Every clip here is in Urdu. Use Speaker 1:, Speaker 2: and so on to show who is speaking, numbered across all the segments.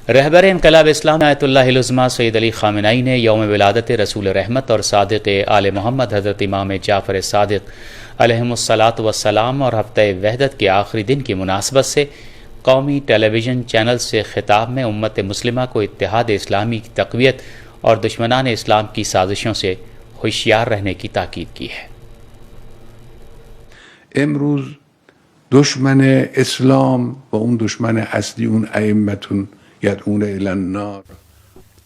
Speaker 1: رہبر انقلاب اسلام آیت اللہ العظمہ سید علی خامنئی نے یوم ولادت رسول رحمت اور صادق آل محمد حضرت امام جعفر صادق علیہم الصلاۃ والسلام اور ہفتہ وحدت کے آخری دن کی مناسبت سے قومی ٹیلی ویژن چینل سے خطاب میں امت مسلمہ کو اتحاد اسلامی کی تقویت اور دشمنان اسلام کی سازشوں سے ہوشیار رہنے کی تاکید کی ہے۔
Speaker 2: امروز دشمن اسلام و اون دشمن اصلی اون ائمتون یدعون الی النار۔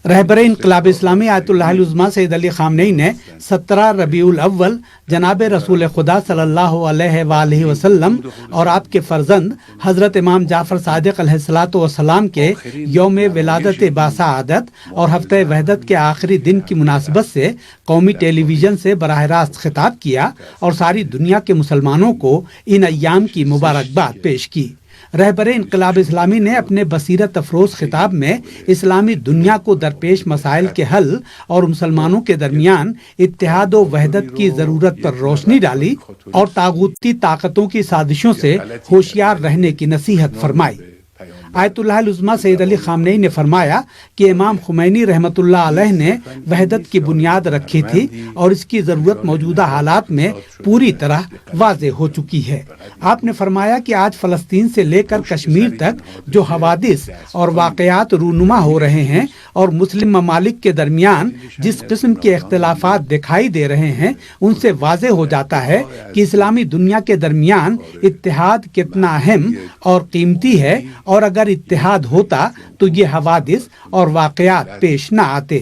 Speaker 3: رہبر انقلاب اسلامی آیت اللہ العظمہ سید علی خامنئی نے 17 ربیع الاول جناب رسول خدا صلی اللہ علیہ وآلہ وسلم اور آپ کے فرزند حضرت امام جعفر صادق علیہ الصلوۃ والسلام کے یوم ولادت باسعادت اور ہفتہ وحدت کے آخری دن کی مناسبت سے قومی ٹیلی ویژن سے براہ راست خطاب کیا اور ساری دنیا کے مسلمانوں کو ان ایام کی مبارکباد پیش کی۔ رہبر انقلاب اسلامی نے اپنے بصیرت افروز خطاب میں اسلامی دنیا کو درپیش مسائل کے حل اور مسلمانوں کے درمیان اتحاد و وحدت کی ضرورت پر روشنی ڈالی اور طاغوتی طاقتوں کی سازشوں سے ہوشیار رہنے کی نصیحت فرمائی۔ آیت اللہ العظمہ سید علی خامنئی نے فرمایا کہ امام خمینی رحمۃ اللہ علیہ نے وحدت کی بنیاد رکھی تھی اور اس کی ضرورت موجودہ حالات میں پوری طرح واضح ہو چکی ہے۔ آپ نے فرمایا کہ آج فلسطین سے لے کر کشمیر تک جو حوادث اور واقعات رونما ہو رہے ہیں اور مسلم ممالک کے درمیان جس قسم کے اختلافات دکھائی دے رہے ہیں، ان سے واضح ہو جاتا ہے کہ اسلامی دنیا کے درمیان اتحاد کتنا اہم اور قیمتی ہے، اور اگر اتحاد ہوتا تو یہ حوادث اور واقعات پیش نہ آتے۔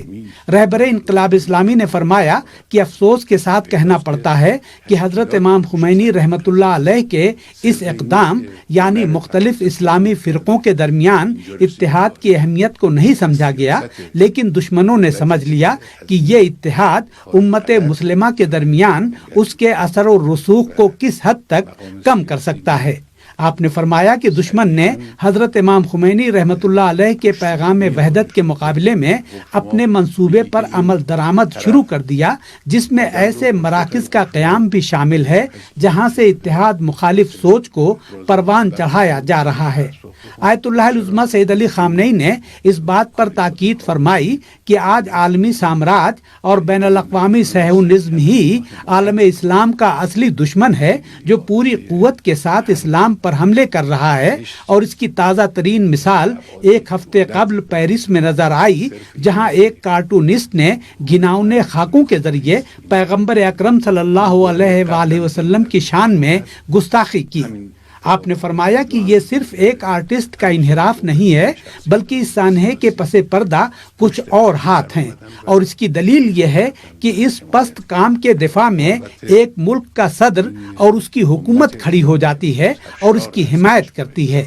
Speaker 3: رہبر انقلاب اسلامی نے فرمایا کہ افسوس کے ساتھ کہنا پڑتا ہے کہ حضرت امام خمینی رحمۃ اللہ علیہ کے اس اقدام یعنی مختلف اسلامی فرقوں کے درمیان اتحاد کی اہمیت کو نہیں سمجھا گیا، لیکن دشمنوں نے سمجھ لیا کہ یہ اتحاد امت مسلمہ کے درمیان اس کے اثر و رسوخ کو کس حد تک کم کر سکتا ہے۔ آپ نے فرمایا کہ دشمن نے حضرت امام خمینی رحمۃ اللہ علیہ کے پیغام وحدت کے مقابلے میں اپنے منصوبے پر عمل درآمد شروع کر دیا، جس میں ایسے مراکز کا قیام بھی شامل ہے جہاں سے اتحاد مخالف سوچ کو پروان چڑھایا جا رہا ہے۔ آیت اللہ العظمہ سید علی خامنئی نے اس بات پر تاکید فرمائی کہ آج عالمی سامراج اور بین الاقوامی صہیونزم ہی عالم اسلام کا اصلی دشمن ہے، جو پوری قوت کے ساتھ اسلام پر حملے کر رہا ہے، اور اس کی تازہ ترین مثال ایک ہفتے قبل پیرس میں نظر آئی، جہاں ایک کارٹونسٹ نے گھناؤنے خاکوں کے ذریعے پیغمبر اکرم صلی اللہ علیہ وآلہ وسلم کی شان میں گستاخی کی۔ آپ نے فرمایا کہ یہ صرف ایک آرٹسٹ کا انحراف نہیں ہے، بلکہ اس سانحے کے پس پردہ کچھ اور ہاتھ ہیں، اور اس کی دلیل یہ ہے کہ اس پست کام کے دفاع میں ایک ملک کا صدر اور اس کی حکومت کھڑی ہو جاتی ہے اور اس کی حمایت کرتی ہے۔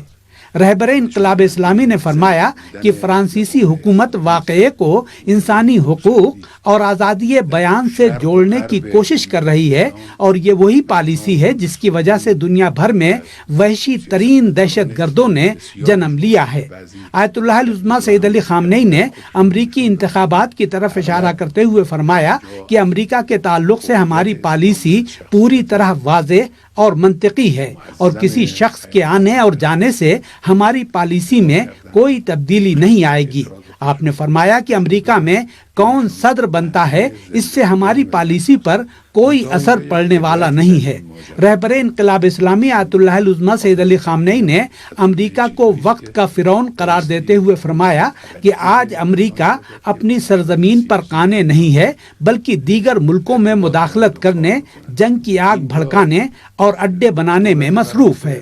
Speaker 3: رہبر انقلاب اسلامی نے فرمایا کہ فرانسیسی حکومت واقعے کو انسانی حقوق اور آزادی بیان سے جوڑنے کی کوشش کر رہی ہے، اور یہ وہی پالیسی ہے جس کی وجہ سے دنیا بھر میں وحشی ترین دہشت گردوں نے جنم لیا ہے۔ آیت اللہ العظمہ سید علی خامنئی نے امریکی انتخابات کی طرف اشارہ کرتے ہوئے فرمایا کہ امریکہ کے تعلق سے ہماری پالیسی پوری طرح واضح اور منطقی ہے، اور کسی شخص کے آنے اور جانے سے ہماری پالیسی میں کوئی تبدیلی نہیں آئے گی۔ آپ نے فرمایا کہ امریکہ میں کون صدر بنتا ہے، اس سے ہماری پالیسی پر کوئی اثر پڑنے والا نہیں ہے۔ رہبر انقلاب اسلامی آیت اللہ العظمہ سید علی خامنئی نے امریکہ کو وقت کا فرعون قرار دیتے ہوئے فرمایا کہ آج امریکہ اپنی سرزمین پر قانع نہیں ہے، بلکہ دیگر ملکوں میں مداخلت کرنے، جنگ کی آگ بھڑکانے اور اڈے بنانے میں مصروف ہے۔